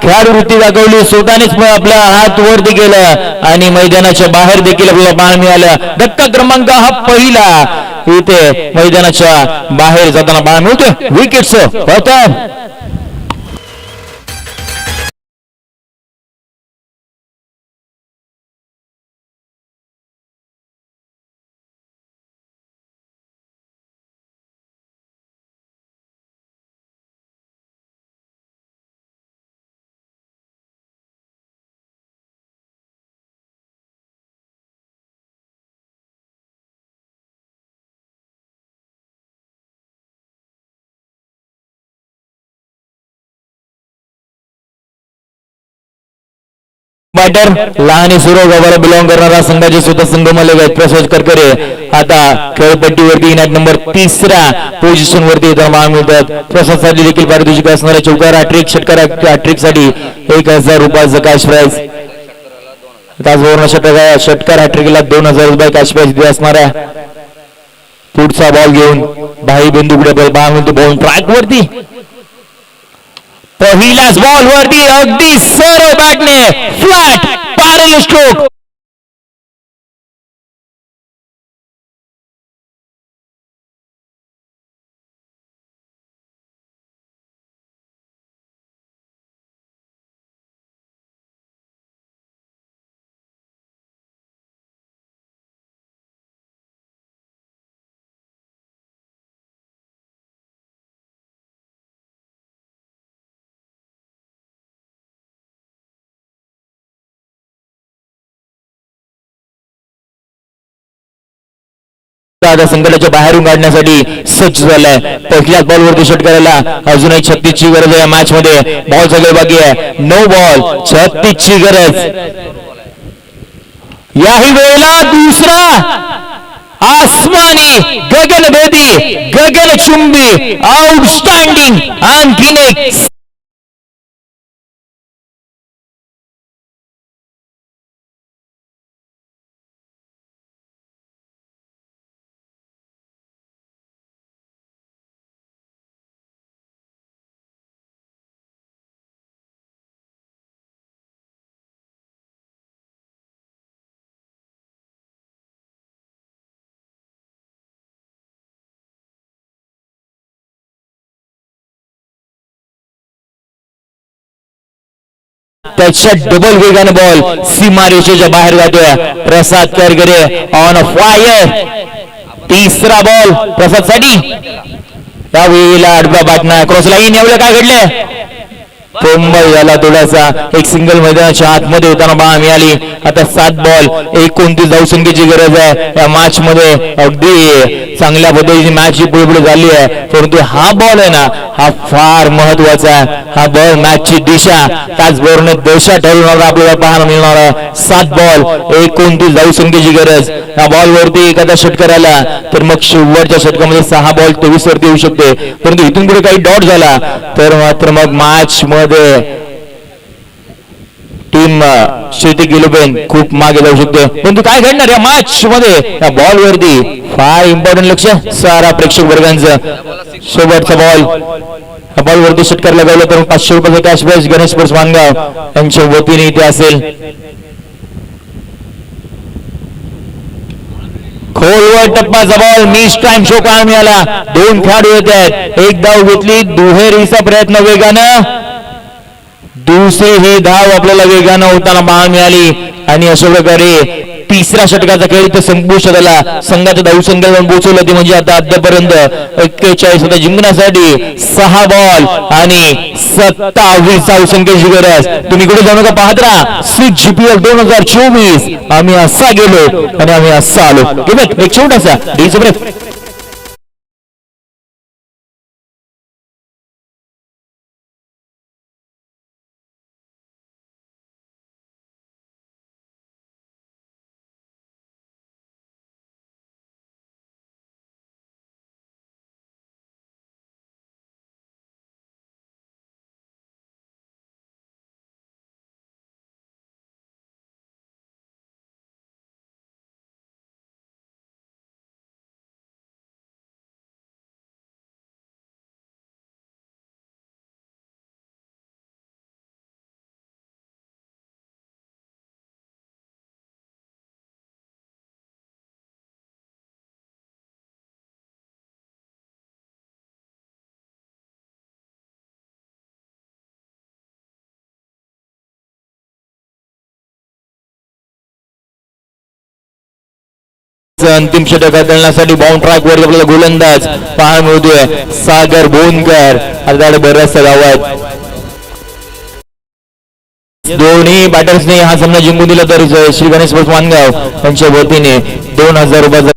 खेळाडू वृत्ती दाखवली, स्वतःनेच आपला हात वरती केलं आणि मैदानाच्या बाहेर देखील आपल्याला पाहायला मिळालं. धक्का क्रमांक हा पहिला इथे मैदानाच्या बाहेर जाताना पाहायला मिळतोय. विकेट्स होतं. बॅटर लहान सुरो गावाला बिलॉंग करणारा संघाचे स्वतः संगमले आहेत प्रसाद करकरे आता खेळपट्टीवरती इनायत नंबर 3रा पोझिशन वरती मिळतात. प्रसादसाठी देखील पारितोषिक असणाऱ्या चौकार हॅट्रिक षटकार हॅट्रिक साठी 1000 रुपयाचं कॅश प्राइज. त्याचबरोबर षटकार हॅट्रिकला 2000 रुपये कॅश प्राइज दिले असणार आहे. पुढचा बॉल घेऊन भाई बिंदूकडे आपल्याला मिळतो. बॉल ट्रॅक वरती पहिल्याच बॉल वरती अगदी सरळ बॅटने फ्लॅट पॅरल स्ट्रोक. संकटाच्या बाहेरून काढण्यासाठी सज्ज झालाय. पहिल्याच बॉल वरती शॉट करायला अजूनही 36 ची गरज आहे. मॅच मध्ये बॉल सगळे बाकी आहे. 9 बॉल 36 ची गरज. याही वेळेला दुसरा आसमानी गगनभेदी गगनचुंबी आउटस्टँडिंग आणखीन एक त्याच्या डबल वेगाने बॉल सीमारेषेच्या बाहेर जातोय. प्रसाद करकरे ऑन फायर. 3रा बॉल प्रसाद साठी. त्या वेळेला आडव्या बॅटना क्रॉस लाईन. एवढं काय घडलं मुंबई याला थोडासा एक सिंगल मैदानाच्या आतमध्ये होताना पहा मिळाली. आता 7 बॉल 29 धावसंख्येची गरज आहे. या मॅच मध्ये अगदी चांगल्या पद्धतीने मॅच पुढे पुढे झाली आहे. परंतु हा बॉल आहे ना हा फार महत्वाचा आहे. हा बॉल मॅचची दिशा त्याचबरोबर दशा ठरवणारा आपल्याला पाहायला मिळणार आहे. 7 बॉल 29 धावसंख्येची गरज. या बॉल वरती एखादा षटकार आला तर मग शेवटच्या षटकामध्ये 6 बॉल 23 वरती येऊ शकते. परंतु इथून पुढे काही डॉट झाला तर मात्र मग मॅच मध्ये टीम शेती गिलोबेन खूप मागे जाऊ शकते. परंतु काय घडणार या मॅच मध्ये या बॉल वरती फार इम्पॉर्टंट लक्ष सारा प्रेक्षक वर्गांचं. शेवटचा बॉल या बॉल वरती षटकार लगावला तर 500 रुपयाचा cash prize Ganesh sports Mangaon यांच्या वतीने इथे असेल. खोलवर टप्पाचा बॉल मिस टाइम शो पाहायला मिळाला. 2 खेळाडू येत आहेत. एक धाव घेतली दुहेरीचा प्रयत्न वेगानं. दुसरी ही धाव आपल्याला वेगानं होताना पाहायला मिळाली आणि अशा प्रकारे 3रा षटकाचा खेळ इथे संपुष्ट झाला. संघाच्या धावसंख्येला पोहोचवलं ते म्हणजे आता अद्यापर्यंत 41 होता. जिंकण्यासाठी 6 बॉल आणि 27 धावसंख्येची गरज. तुम्ही कुठे जाऊ नका पाहत राहा. Switch GPL 2024. आम्ही असा गेलो आणि आम्ही असा आलो. एक छोटासा डीजे ब्रेक. अंतिम षटक हाताळण्यासाठी बाउंड ट्रॅक वर आपल्याला गोलंदाज पाहायला मिळतोय सागर भोनकर. आता बऱ्याचशा गावात दोन्ही बॅटर्सने हा सामना जिंकून दिला तर श्री गणेश स्पोर्ट्स मानगाव यांच्या वतीने 2000 रुपयाचा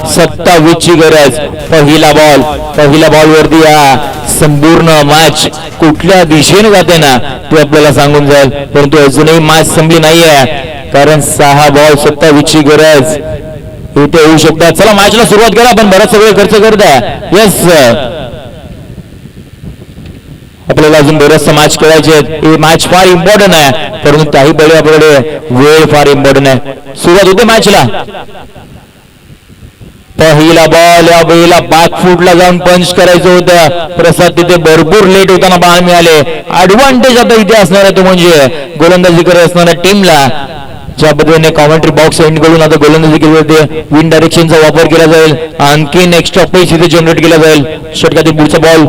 27 ची गरज. पहिला बॉल वरती हा संपूर्ण मॅच कुठल्या दिशेने जाते ना ते आपल्याला सांगून जाईल, परंतु अजूनही मॅच संपली नाहीये कारण 6 बॉल 27 ची गरज इथे होऊ शकतात. चला मॅचला सुरुवात करा, पण बराचसा वेळ खर्च करताय. येस आपल्याला अजून बरंचसं मॅच खेळायचे. ही मॅच फार इम्पॉर्टंट आहे, परंतु त्याही पहिले आपल्याकडे वेळ फार इम्पॉर्टंट आहे. सुरुवात होते मॅचला. पहिला बॉल या वेळेला बॅकफूटला जाऊन पंच करायचं होतं. प्रसाद तिथे भरपूर लेट होताना पाहायला मिळाले. ऍडव्हान्टेज आता इथे असणार आहे तो म्हणजे गोलंदाजी करत असणाऱ्या टीमला. ज्या पद्धतीने कॉमेंट्री बॉक्स एंड करून आता गोलंदाजी केली जाते, विंड डायरेक्शनचा वापर केला जाईल, आणखीन एक्स्ट्रा पेस इथे जनरेट केला जाईल. षटकातील पुढचा बॉल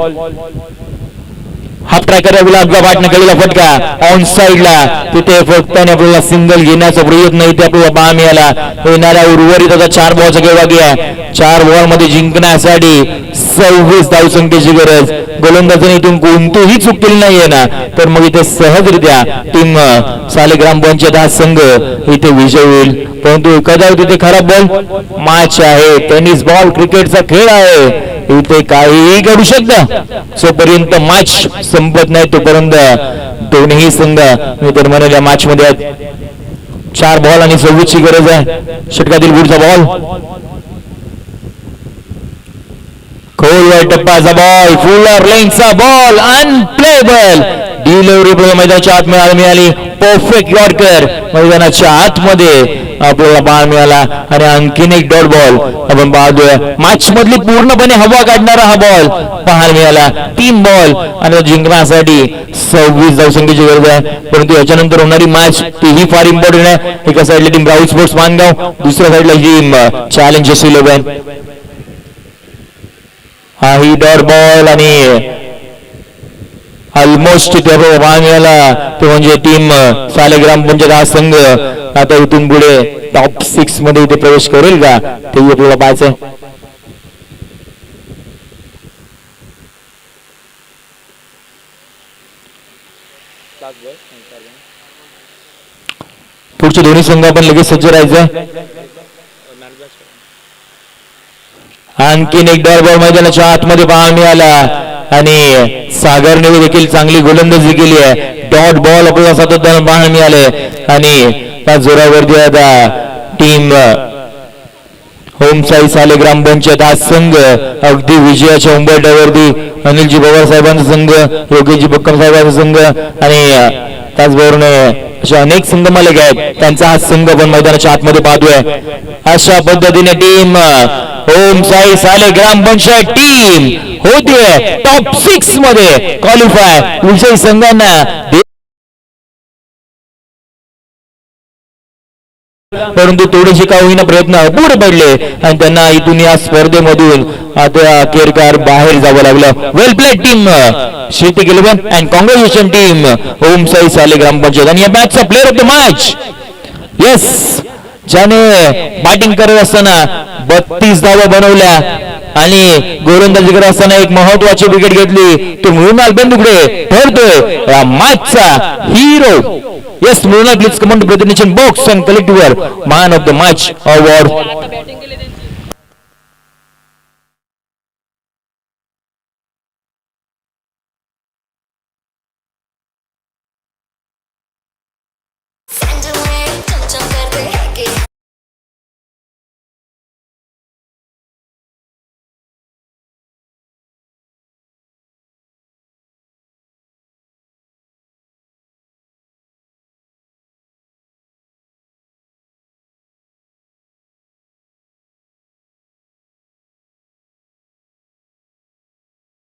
हाफ ट्रॅकर आपला बॅटने केलेला फटका ऑन साइडला. तिथे फक्त आपल्याला सिंगल घेण्याचा प्रयत्न इथे आपल्याला पाहायला मिळाला. येणाऱ्या उर्वरित आता 4 बॉलचा खेळ बाकी आहे. 4 बॉल मध्ये जिंकण्यासाठी 26 धावसंख्येची गरज. गोलंदाजाने इथून कोणतीही चूक केली नाहीये ना तर मग इथे सहजरित्या टीम सालेग्राम पंचायत हा संघ इथे विजय होईल. परंतु एखादा तिथे खराब बॉल. मॅच आहे, टेनिस बॉल क्रिकेटचा खेळ आहे, इथे काहीही घडू शकतं. जोपर्यंत मॅच संपत नाही तोपर्यंत दोन्ही संघ मी तर म्हणेल या मॅच मध्ये आहेत. 4 बॉल आणि 26 ची गरज आहे. षटकातील पुढचा बॉल खोलवर टप्पाचा बॉल, फुलर लेनचा बॉल, अनप्लेबल डिलिव्हरी मैदानाच्या आत मिळाली. परफेक्ट यॉर्कर मैदानाच्या आतमध्ये आपल्याला बॉल मिळाला आणि आणखीन एक डॉट बॉल आपण पाहतोय. मॅच मधली पूर्णपणे हवा काढणारा हा बॉल पाहायला मिळाला. 3 बॉल आणि जिंकण्यासाठी 26 धावसंख्येची गरज आहे. परंतु याच्यानंतर होणारी मॅच तीही फार इम्पॉर्टंट आहे. एका साईडला टीम राहुल स्पोर्ट्स मानगाव, दुसऱ्या साईडला टीम चॅलेंजर्स 11. हा ही डॉट बॉल आणि ऑलमोस्ट मिळाला तो म्हणजे टीम सालेग्राम पंचायत हा संघ आता इथून पुढे टॉप 6 मध्ये इथे प्रवेश करेल का ते आपल्याला पाहायचंय. पुढचे दोन्ही संघ आपण लगेच सज्ज राहायचंय. आणखीन एक डॉट बॉल मैदानाच्या आतमध्ये पाहायला मिळाला आणि सागरने देखील चांगली गोलंदाजी केली आहे. डॉट बॉल आपल्याला सातत्याने पाहायला मिळाले आणि त्या जोरावरती आता टीम होमसाई सालेग्राम पंचायत हा संघ अगदी विजयाच्या उंबरठ्यावरती. अनिलजी पवार साहेबांचा संघ, योगेशजी बक्कम साहेबांचा संघ आणि त्याचबरोबर अशा अनेक संघ मालक आहेत, त्यांचा हा संघ पण मैदानाच्या आतमध्ये पाहतोय. अशा पद्धतीने टीम होमसाई सालेग्राम पंचायत टीम होतीये टॉप 6 मध्ये क्वालिफाय. विजयी संघांना परंतु थोडेसे का होईना प्रयत्न अपुरे पडले आणि त्यांना इथून या स्पर्धेमधून आता अखेरकार बाहेर जावं लागलं. Well played team Shritik 11 and congratulation team Homsai Salegram panchayat. आणि या मॅचचा player of the match yes, ज्याने बॅटिंग करत असताना 32 धावा बनवल्या आणि गोलंदाजी करत असताना एक महत्वाची विकेट घेतली, तो मृणाल बेंदुकडे ठरतोय या मॅचचा hero. Yes, Mrunal, please come on to present books and collect your man of the match award.